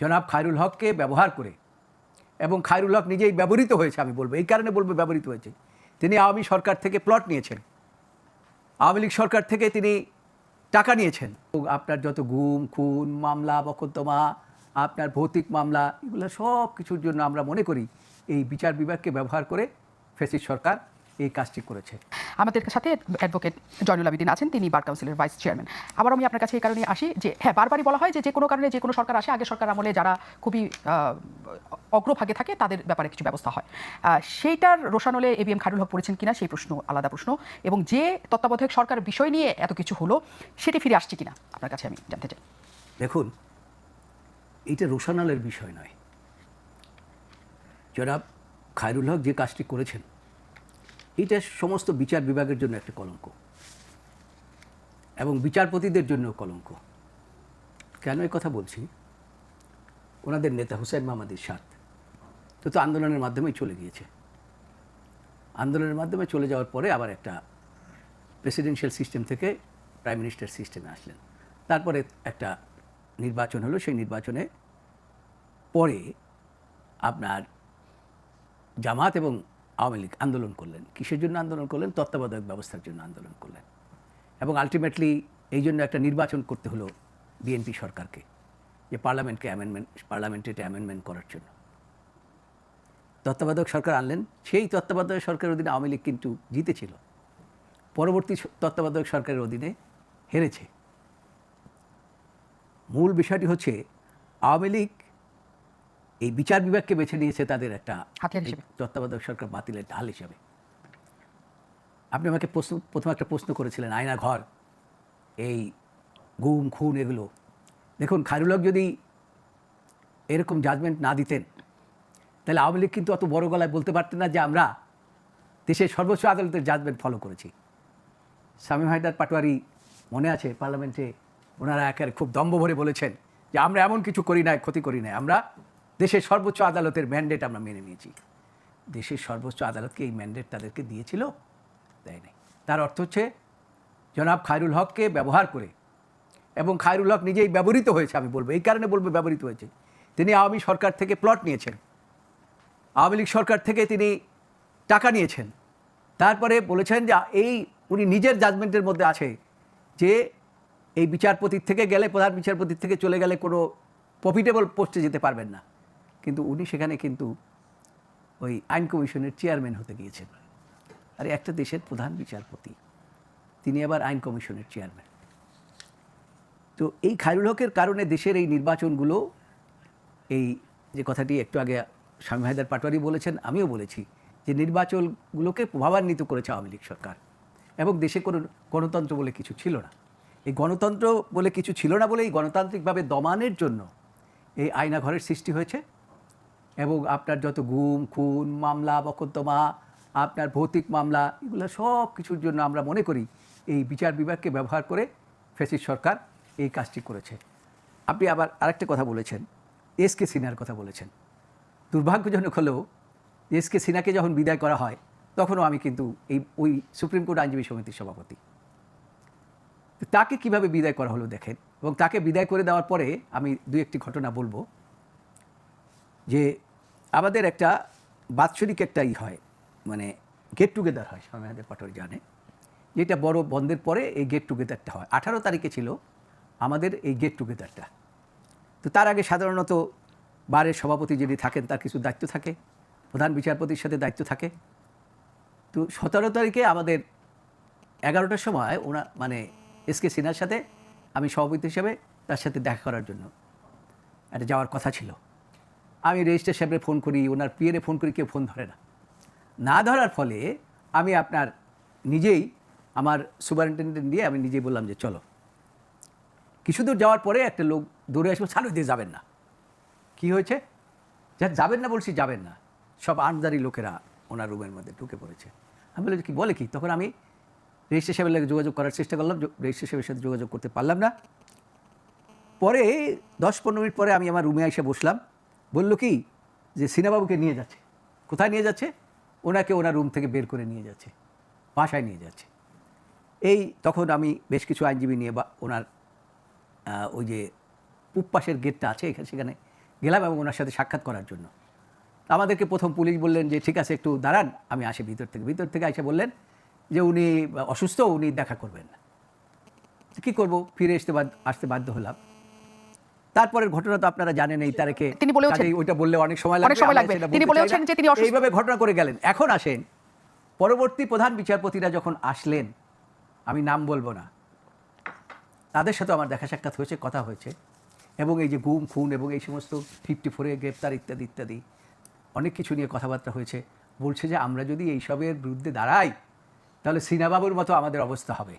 জনাব খায়রুল হককে ব্যবহার করে, এবং খায়রুল হক নিজেই ব্যবহৃত হয়েছে, আমি বলবো এই কারণে বলবো ব্যবহৃত হয়েছে, তিনি আওয়ামী সরকার থেকে প্লট নিয়েছেন, আওয়ামী লীগ সরকার থেকে তিনি টাকা নিয়েছেন। আপনার যত গুম খুন মামলা মকদ্দমা, আপনার ভৌতিক মামলা, এগুলো সব কিছুর জন্য আমরা মনে করি এই বিচার বিভাগকে ব্যবহার করে ফ্যাসিস্ট সরকার এই কাজটি করেছে। আমাদের সাথে অ্যাডভোকেট জয়নুল আবেদিন আছেন, তিনি বার কাউন্সিলের ভাইস চেয়ারম্যান। আবার আমি আপনার কাছে এই কারণে আসি যে হ্যাঁ, বারবারই বলা হয় যে কোনো কারণে যে কোনো সরকার আসে, আগে সরকার আমলে যারা খুবই অগ্রভাগে থাকে তাদের ব্যাপারে কিছু ব্যবস্থা হয়। সেইটার রোশানলে এবিএম খায়রুল হক পড়েছেন কিনা সেই প্রশ্ন আলাদা প্রশ্ন, এবং যে তত্ত্বাবধায়ক সরকার বিষয় নিয়ে এত কিছু হলো সেটি ফিরে আসছে কিনা আপনার কাছে আমি জানতে চাই। দেখুন, এইটা রোশানলের বিষয় নয়। জনাব খায়রুল হক যে কাজটি করেছেন এটা সমস্ত বিচার বিভাগের জন্য একটা কলঙ্ক, এবং বিচারপতিদের জন্য কলঙ্ক। কেন এই কথা বলছি? ওনাদের নেতা হুসাইন মাহমুদ এরশাদ তো আন্দোলনের মাধ্যমেই চলে গিয়েছে। আন্দোলনের মাধ্যমে চলে যাওয়ার পরে আবার একটা প্রেসিডেন্সিয়াল সিস্টেম থেকে প্রাইম মিনিস্টার সিস্টেমে আসলেন। তারপরে একটা নির্বাচন হলো, সেই নির্বাচনে পরে আপনার জামাত এবং আওয়ামী লীগ আন্দোলন করলেন। কিসের জন্য আন্দোলন করলেন? তত্ত্বাবধায়ক ব্যবস্থার জন্য আন্দোলন করলেন, এবং আলটিমেটলি এই জন্য একটা নির্বাচন করতে হলো বিএনপি সরকারকে, যে পার্লামেন্টে অ্যামেন্ডমেন্ট করার জন্য তত্ত্বাবধায়ক সরকার আনলেন। সেই তত্ত্বাবধায়ক সরকারের অধীনে আওয়ামী লীগ কিন্তু জিতেছিল, পরবর্তী তত্ত্বাবধায়ক সরকারের অধীনে হেরেছে। মূল বিষয়টি হচ্ছে আওয়ামী লীগ এই বিচার বিভাগকে বেছে নিয়েছে তাদের একটা তত্ত্বাবধায়ক সরকার বাতিলের ঢাল হিসাবে। আপনি আমাকে প্রথম একটা প্রশ্ন করেছিলেন, আয়না ঘর, এই গুম খুন এগুলো। দেখুন, খায়রুল হক যদি এরকম জাজমেন্ট না দিতেন তাহলে আওয়ামী লীগ কিন্তু অত বড় গলায় বলতে পারতেন না যে আমরা দেশের সর্বোচ্চ আদালতের জাজমেন্ট ফলো করেছি। শামীম হায়দার পাটোয়ারি মনে আছে, পার্লামেন্টে ওনারা একেবারে খুব দম্ভ ভরে বলেছেন যে আমরা এমন কিছু করি নাই, ক্ষতি করি নাই, আমরা দেশের সর্বোচ্চ আদালতের ম্যান্ডেট আমরা মেনে নিয়েছি। দেশের সর্বোচ্চ আদালতকে এই ম্যান্ডেট তাদেরকে দিয়েছিল? দেয় নাই। তার অর্থ হচ্ছে জনাব খায়রুল হককে ব্যবহার করে, এবং খায়রুল হক নিজেই ব্যবহৃত হয়েছে, আমি বলবো এই কারণে বলবো ব্যবহৃত হয়েছে, তিনি আওয়ামী সরকার থেকে প্লট নিয়েছেন, আওয়ামী লীগ সরকার থেকে তিনি টাকা নিয়েছেন। তারপরে বলেছেন যে এই উনি নিজের জাজমেন্টের মধ্যে আছে যে এই বিচারপতির থেকে গেলে, প্রধান বিচারপতির থেকে চলে গেলে কোনো প্রফিটেবল পোস্টে যেতে পারবেন না, কিন্তু উনি সেখানে কিন্তু ওই আইন কমিশনের চেয়ারম্যান হতে গিয়েছেন। আর একটা দেশের প্রধান বিচারপতি, তিনি আবার আইন কমিশনের চেয়ারম্যান। তো এই খায়রুল হকের কারণে দেশের এই নির্বাচনগুলো, এই যে কথাটি একটু আগে শামীম হায়দার পাটোয়ারি বলেছেন, আমিও বলেছি, যে নির্বাচনগুলোকে প্রভাবান্বিত করেছে আওয়ামী লীগ সরকার, এবং দেশে কোনো গণতন্ত্র বলে কিছু ছিল না। এই গণতন্ত্র বলে কিছু ছিল না বলে এই গণতান্ত্রিকভাবে দমানের জন্য এই আয়নাঘরের সৃষ্টি হয়েছে, এবং আপনার যত গুম খুন মামলা মকদ্দমা, আপনার ভৌতিক মামলা, এগুলো সব কিছুর জন্য আমরা মনে করি এই বিচার বিভাগকে ব্যবহার করে ফ্যাসিস্ট সরকার এই কাজটি করেছে। আপনি আবার আরেকটা কথা বলেছেন, এসকে সিনহার কথা বলেছেন। দুর্ভাগ্যজনক হলেও এসকে সিনহাকে যখন বিদায় করা হয় তখনও আমি কিন্তু ওই সুপ্রিম কোর্ট আইনজীবী সমিতির সভাপতি। তাকে কিভাবে বিদায় করা হলো দেখেন, এবং তাকে বিদায় করে দেওয়ার পরে আমি দু একটি ঘটনা বলবো। যে আমাদের একটা বাৎসরিক একটা হয়, মানে গেট টুগেদার হয়, শামীম হায়দার পাটোয়ারি জানে, যেটা বড় বন্ধের পরে এই গেট টুগেদারটা হয়। 18 তারিখে ছিল আমাদের এই গেট টুগেদারটা। তো তার আগে সাধারণত বারের সভাপতি যিনি থাকেন তার কিছু দায়িত্ব থাকে, প্রধান বিচারপতির সাথে দায়িত্ব থাকে। তো 17 তারিখে আমাদের 11টার সময় মানে এসকে সিনহার সাথে আমি সভাপতি হিসেবে তার সাথে দেখা করার জন্য একটা যাওয়ার কথা ছিল। আমি রেজিস্ট্রার সাহেবরে ফোন করি, ওনার পিএরে ফোন করি, কেউ ফোন ধরে না ধরার ফলে আমি আপনার নিজেই আমার সুপারিনটেন্ডেন্ট দিয়ে আমি নিজেই বললাম যে চলো। কিছু দূর যাওয়ার পরে একটা লোক দৌড়ে আসবো, ছাড়ো দিয়ে যাবেন না। কি হয়েছে? যাবেন না বলছি, যাবেন না। সব আনজারি লোকেরা ওনার রুমের মধ্যে ঢুকে পড়েছে। আমি বললাম কি বলে কি? তখন আমি রেজিস্ট্রার সাহেবের লাগে যোগাযোগ করার চেষ্টা করলাম, রেজিস্ট্রার সাহেবের সাথে যোগাযোগ করতে পারলাম না। পরে 10-15 মিনিট পরে আমি আমার রুমে এসে বসলাম, বলল কি যে সিনহাবাবুকে নিয়ে যাচ্ছে। কোথায় নিয়ে যাচ্ছে? ওনাকে ওনার রুম থেকে বের করে নিয়ে যাচ্ছে, বাসায় নিয়ে যাচ্ছে। তখন আমি বেশ কিছু আইনজীবী নিয়ে বা ওনার ওই যে পূব পাশের গেটটা আছে, সেখানে গেলাম এবং ওনার সাথে সাক্ষাৎ করার জন্য। আমাদেরকে প্রথম পুলিশ বললেন যে ঠিক আছে একটু দাঁড়ান, আমি আসি ভিতর থেকে এসে বললেন যে উনি অসুস্থ, উনি দেখা করবেন না। কী করবো, ফিরে আসতে বাধ্য হলাম। তারপরের ঘটনা তো আপনারা জানেন, এই তারিখে তিনি বলেছেন ওইটা বললে অনেক সময় লাগবে। তিনি বলেছেন যে তিনি এইভাবে ঘটনা করে গেলেন। এখন আসেন পরবর্তী প্রধান বিচারপতিরা যখন আসলেন, আমি নাম বলবো না, তাদের সাথে আমার দেখা সাক্ষাৎ হয়েছে, কথা হয়েছে, এবং এই যে গুম খুন এবং এই সমস্ত 54-এ গ্রেপ্তার ইত্যাদি ইত্যাদি অনেক কিছু নিয়ে কথাবার্তা হয়েছে। বলছে যে আমরা যদি এইসবের বিরুদ্ধে দাঁড়াই তাহলে সিনাবাবুর মতো আমাদের অবস্থা হবে।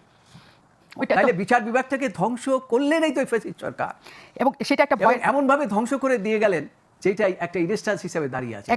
তাহলে বিচার বিভাগটাকে ধ্বংস করলেন এই তো ফ্যাসিস্ট সরকার, এবং সেটা একটা এমনভাবে ধ্বংস করে দিয়ে গেলেন যেটাই একটা ইনস্ট্যান্স হিসেবে দাঁড়িয়ে আছে।